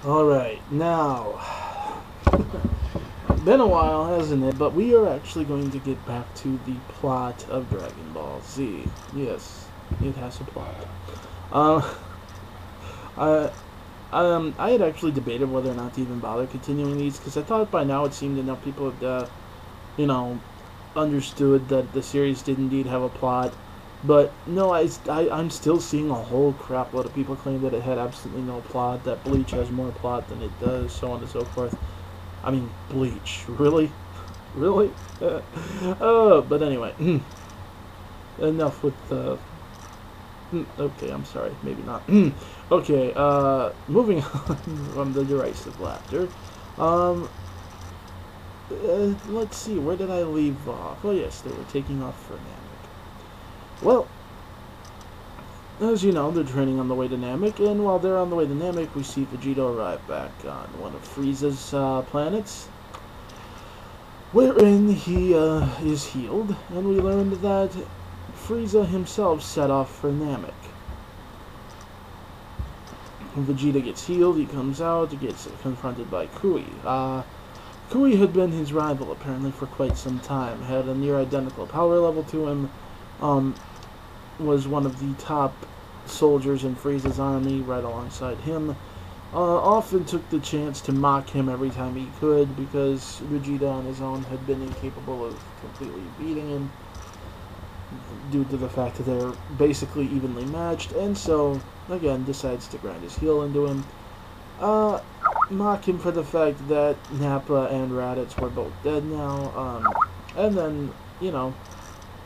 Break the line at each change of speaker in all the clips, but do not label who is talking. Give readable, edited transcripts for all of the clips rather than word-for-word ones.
Alright, now, been a while, hasn't it? But we are actually going to get back to the plot of Dragon Ball Z. Yes, it has a plot. Uh, I, I had actually debated whether or not to even bother continuing these, because I thought by now it seemed enough people had, you know, understood that the series did indeed have a plot. But no, I'm still seeing a whole crap load of people claim that it had absolutely no plot, that Bleach has more plot than it does, so on and so forth. I mean, Bleach. Really? Really? But anyway. Enough with the... Okay, I'm sorry. Maybe not. Okay, moving on from the derisive laughter. Um, let's see, where did I leave off? Oh yes, they were taking off for Namek. Well, as you know, they're training on the way to Namek, and while they're on the way to Namek, we see Vegeta arrive back on one of Frieza's planets, wherein he is healed, and we learned that Frieza himself set off for Namek. When Vegeta gets healed, he comes out, gets confronted by Kui. Kui had been his rival, apparently, for quite some time, had a near-identical power level to him, was one of the top soldiers in Frieza's army, right alongside him. Often took the chance to mock him every time he could, because Vegeta on his own had been incapable of completely beating him, due to the fact that they're basically evenly matched, and so, again, decides to grind his heel into him. Mock him for the fact that Nappa and Raditz were both dead now, and then, you know,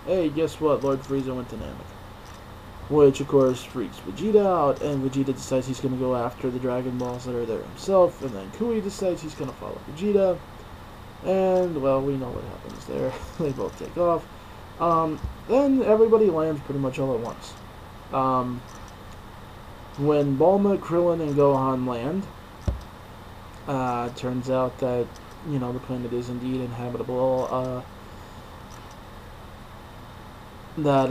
hey, guess what, Lord Frieza went to Namek. Which, of course, freaks Vegeta out, and Vegeta decides he's going to go after the Dragon Balls that are there himself, and then Kui decides he's going to follow Vegeta, and, well, we know what happens there. They both take off. Then everybody lands pretty much all at once. When Bulma, Krillin, and Gohan land, turns out that, you know, the planet is indeed inhabitable, that,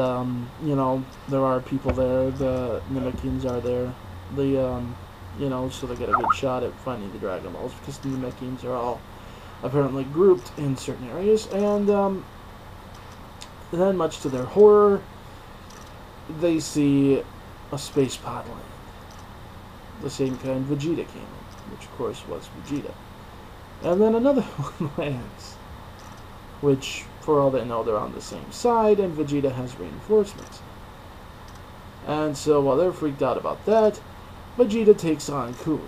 you know, there are people there, the Namekians are there, you know, so they get a good shot at finding the Dragon Balls, because the Namekians are all apparently grouped in certain areas, and, then, much to their horror, they see a space pod land. The same kind Vegeta came in, which of course was Vegeta. And then another one lands, which, for all they know, they're on the same side, and Vegeta has reinforcements. And so, while they're freaked out about that, Vegeta takes on Kui,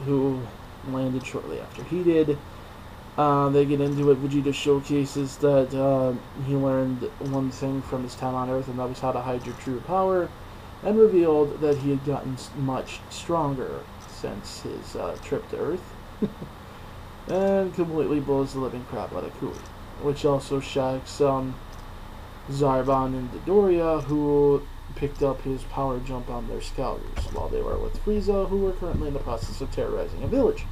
who landed shortly after he did. They get into it. Vegeta showcases that he learned one thing from his time on Earth, and that was how to hide your true power, and revealed that he had gotten much stronger since his trip to Earth, and completely blows the living crap out of Kui, which also shocks Zarbon and Dodoria, who picked up his power jump on their scouters while they were with Frieza, who were currently in the process of terrorizing a village.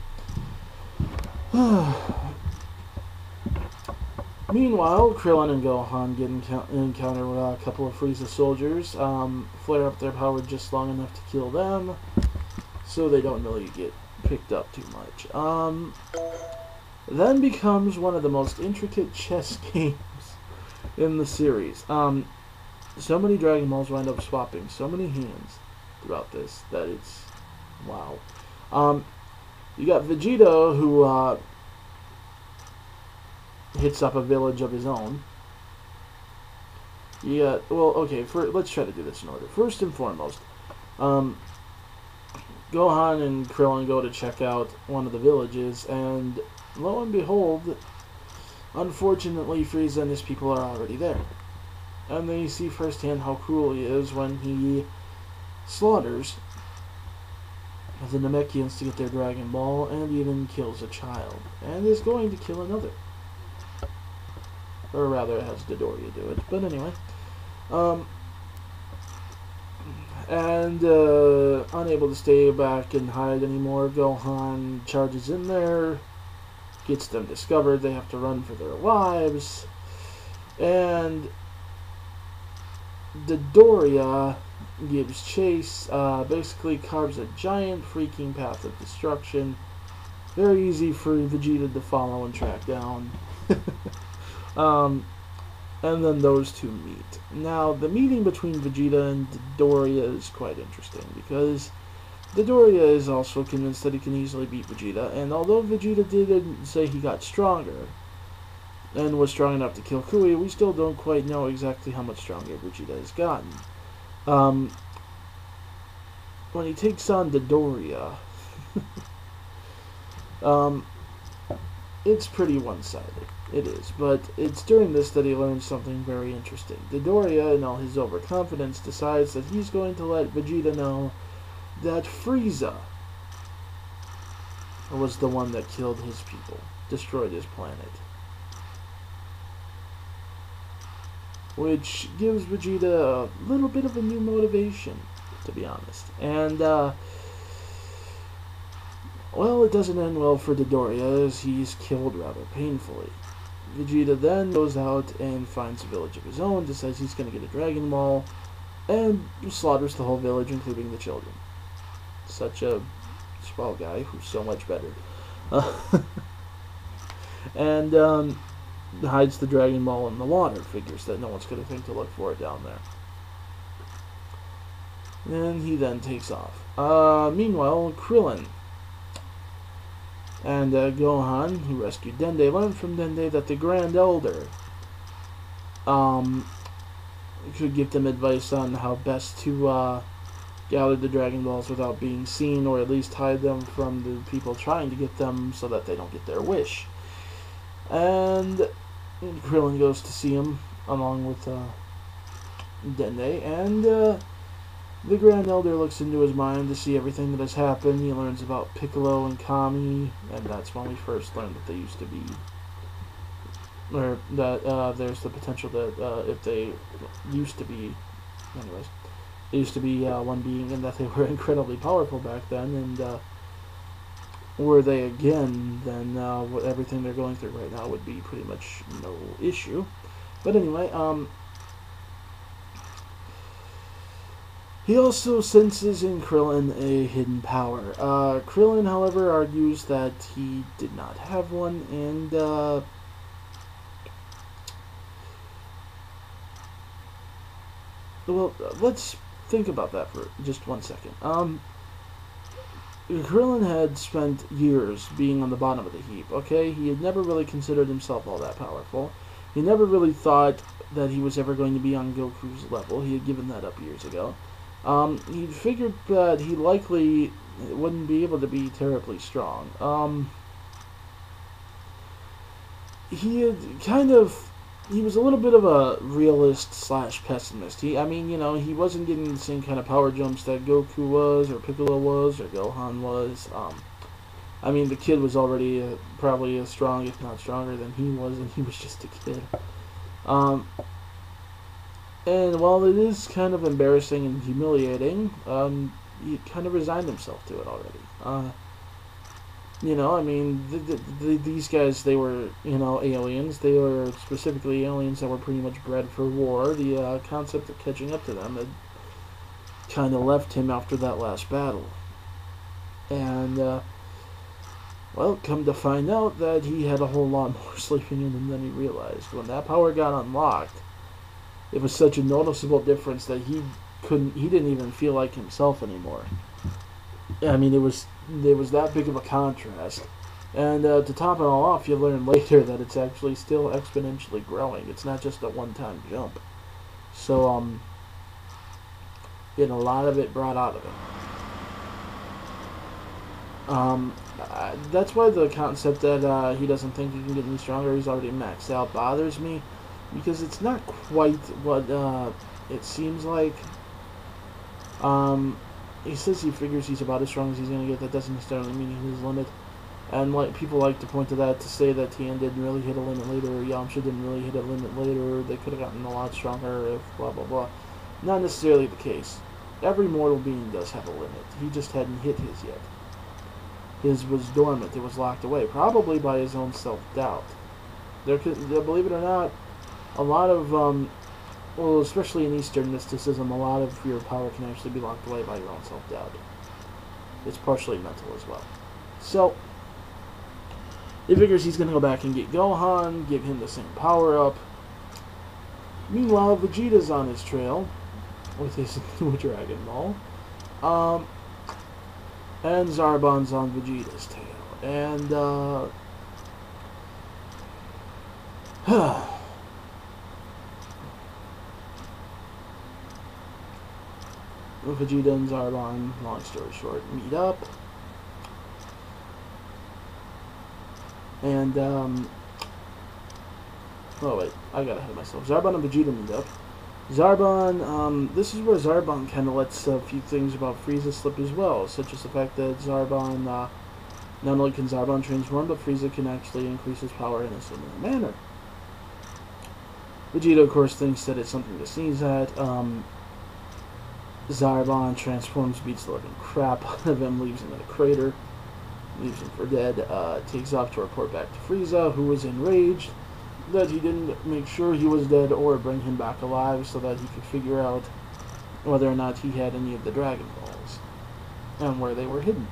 Meanwhile, Krillin and Gohan encounter a couple of Frieza soldiers, flare up their power just long enough to kill them, so they don't really get picked up too much. Then becomes one of the most intricate chess games in the series. So many Dragon Balls wind up swapping so many hands throughout this that it's wow. You got Vegeta, who hits up a village of his own. Yeah, well, okay, let's try to do this in order. First and foremost, Gohan and Krillin go to check out one of the villages, and lo and behold, unfortunately, Frieza and his people are already there. And they see firsthand how cruel he is when he slaughters the Namekians to get their Dragon Ball, and even kills a child, and is going to kill another. Or rather, has Dodoria do it. But anyway. Unable to stay back and hide anymore, Gohan charges in there, gets them discovered, they have to run for their lives, and Dodoria gives chase, basically carves a giant freaking path of destruction. Very easy for Vegeta to follow and track down. um, and then those two meet. Now, the meeting between Vegeta and Dodoria is quite interesting because Dodoria is also convinced that he can easily beat Vegeta, and although Vegeta didn't say he got stronger and was strong enough to kill Kui, we still don't quite know exactly how much stronger Vegeta has gotten. When he takes on Dodoria, it's pretty one-sided. It is, but it's during this that he learns something very interesting. Dodoria, in all his overconfidence, decides that he's going to let Vegeta know that Frieza was the one that killed his people, destroyed his planet. Which gives Vegeta a little bit of a new motivation, to be honest. And, well, it doesn't end well for Dodoria, as he's killed rather painfully. Vegeta then goes out and finds a village of his own, decides he's going to get a Dragon Ball, and slaughters the whole village, including the children. Such a swell guy who's so much better. And hides the Dragon Ball in the water, figures that no one's going to think to look for it down there. And he then takes off. Meanwhile, Krillin and Gohan, who rescued Dende, learned from Dende that the Grand Elder could give them advice on how best to gather the Dragon Balls without being seen, or at least hide them from the people trying to get them so that they don't get their wish. And Krillin goes to see him along with Dende, and the Grand Elder looks into his mind to see everything that has happened. He learns about Piccolo and Kami, and that's when we first learned that they used to be, or that there's the potential that if they used to be, anyways, they used to be one being, and that they were incredibly powerful back then, and were they again, then everything they're going through right now would be pretty much no issue. But anyway, he also senses in Krillin a hidden power. Krillin, however, argues that he did not have one, and well, let's think about that for just 1 second. Krillin had spent years being on the bottom of the heap, okay? He had never really considered himself all that powerful. He never really thought that he was ever going to be on Goku's level. He had given that up years ago. He figured that he likely wouldn't be able to be terribly strong. He was a little bit of a realist / pessimist. I mean, you know, he wasn't getting the same kind of power jumps that Goku was, or Piccolo was, or Gohan was. I mean, the kid was already probably as strong, if not stronger, than he was, and he was just a kid. And while it is kind of embarrassing and humiliating, he kind of resigned himself to it already. You know, I mean, these guys, they were, you know, aliens. They were specifically aliens that were pretty much bred for war. The concept of catching up to them had kind of left him after that last battle. And, well, come to find out that he had a whole lot more sleeping in him than he realized. When that power got unlocked, it was such a noticeable difference that he didn't even feel like himself anymore. I mean, there was that big of a contrast. And to top it all off, you learn later that it's actually still exponentially growing. It's not just a one-time jump. So, a lot of it brought out of it. That's why the concept that he doesn't think he can get any stronger, he's already maxed out, bothers me. Because it's not quite what it seems like. He says he figures he's about as strong as he's going to get. That doesn't necessarily mean he's his limit. And people like to point to that to say that Tien didn't really hit a limit later, or Yamcha didn't really hit a limit later, they could have gotten a lot stronger if blah blah blah. Not necessarily the case. Every mortal being does have a limit. He just hadn't hit his yet. His was dormant. It was locked away, probably by his own self-doubt. Believe it or not, a lot of well, especially in Eastern mysticism, a lot of your power can actually be locked away by your own self-doubt. It's partially mental as well. So, he figures he's going to go back and get Gohan, give him the same power-up. Meanwhile, Vegeta's on his trail with his new Dragon Ball. And Zarbon's on Vegeta's tail. And, Vegeta and Zarbon, long story short, meet up. And, oh wait, I got ahead of myself. Zarbon and Vegeta meet up. Zarbon, this is where Zarbon kind of lets a few things about Frieza slip as well, such as the fact that Zarbon, not only can Zarbon transform, but Frieza can actually increase his power in a similar manner. Vegeta, of course, thinks that it's something to sneeze at. Zarbon transforms, beats the living crap out of him, leaves him in a crater, leaves him for dead, takes off to report back to Frieza, who was enraged that he didn't make sure he was dead or bring him back alive so that he could figure out whether or not he had any of the Dragon Balls and where they were hidden.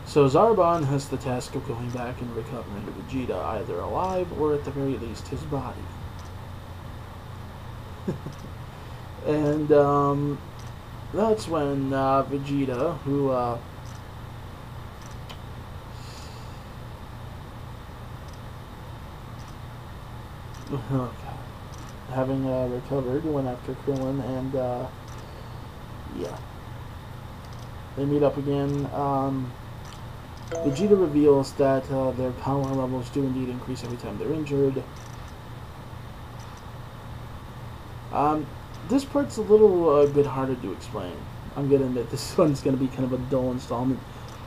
So Zarbon has the task of going back and recovering Vegeta, either alive or at the very least his body. And that's when Vegeta, who having recovered, went after Krillin, and yeah, they meet up again. Vegeta reveals that their power levels do indeed increase every time they're injured. This part's a little bit harder to explain. I'm gonna admit this one's gonna be kind of a dull installment,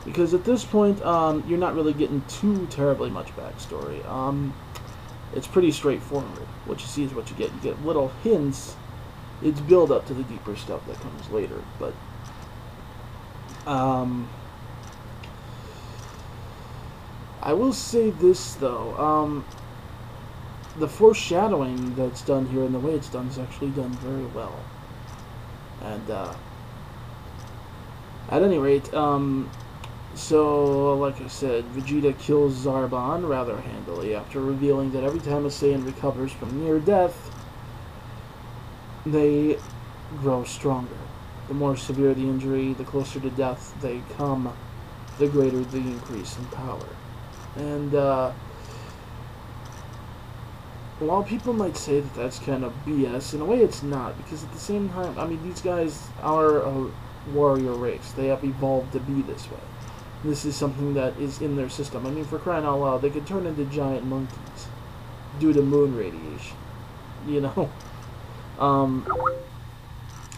because at this point, you're not really getting too terribly much backstory. It's pretty straightforward. What you see is what you get. You get little hints. It's build up to the deeper stuff that comes later, but I will say this though. The foreshadowing that's done here and the way it's done is actually done very well. And at any rate, so like I said, Vegeta kills Zarbon rather handily after revealing that every time a Saiyan recovers from near death, they grow stronger. The more severe the injury, the closer to death they come, the greater the increase in power. And while people might say that that's kind of BS, in a way it's not, because at the same time, I mean, these guys are a warrior race. They have evolved to be this way. This is something that is in their system. I mean, for crying out loud, they could turn into giant monkeys due to moon radiation. You know?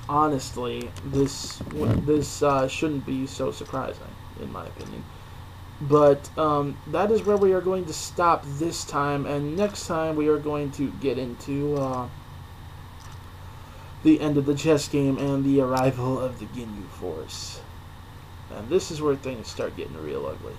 Honestly, this shouldn't be so surprising, in my opinion. But that is where we are going to stop this time, and next time we are going to get into the end of the chess game and the arrival of the Ginyu Force. And this is where things start getting real ugly.